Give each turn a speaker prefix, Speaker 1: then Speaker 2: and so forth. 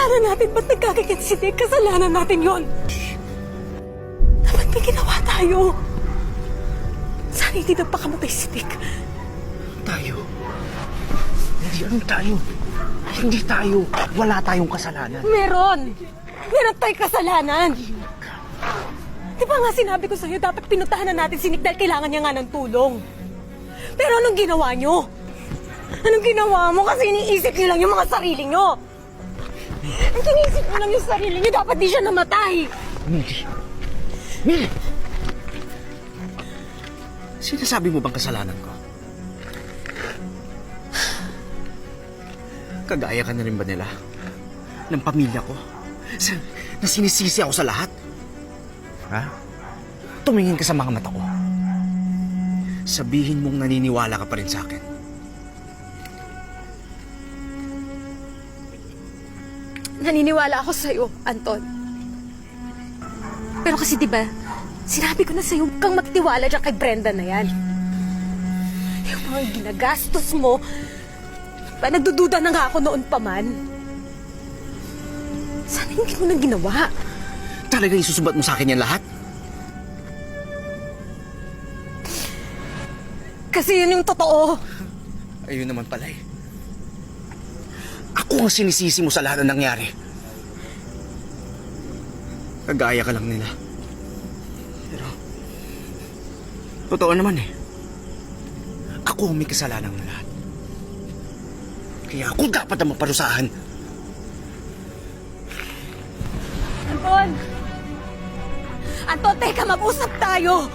Speaker 1: Kasalanan natin. Ba't nagkakagat si Nick? Kasalanan natin yon. Dapat may ginawa tayo. Sana hindi nagpakamatay si Nick.
Speaker 2: Tayo? Hindi ano tayo? Hindi tayo. Wala tayong kasalanan.
Speaker 1: Meron! Meron tayong kasalanan! Di ba nga sinabi ko sa'yo, dapat pinuntahan na natin si Nick dahil kailangan niya nga ng tulong. Pero anong ginawa niyo? Anong ginawa mo? Kasi iniisip niyo lang yung mga sarili niyo. Ang iniisip niyo lang yung sarili niyo, dapat di siya namatay.
Speaker 2: Millie! Millie! Sinasabi mo bang kasalanan ko? Kagaya ka na rin ba nila? Ng pamilya ko? Na sinisisi ako sa lahat? Ha? Tumingin ka sa mga mata ko. Sabihin mong naniniwala ka pa rin sa akin.
Speaker 1: Naniniwala ako sa'yo, Anton. Pero kasi diba, sinabi ko na sa'yo, huwag kang magtiwala dyan kay Brenda na yan. Yung mga ginagastos mo, ba nagdududa na nga ako noon pa man. Sana hindi mo nang ginawa.
Speaker 2: Talaga isusubat mo sa akin yan lahat?
Speaker 1: Kasi yun yung totoo.
Speaker 2: Ayun naman pala eh. Ako ang sinisisi mo sa lahat ng nangyari. Kagaya ka lang nila. Pero, totoo naman eh. Ako ang may kasalanan ng lahat. Kaya ako dapat ang maparusahan.
Speaker 1: Anton! Anton, teka, mag-usap tayo!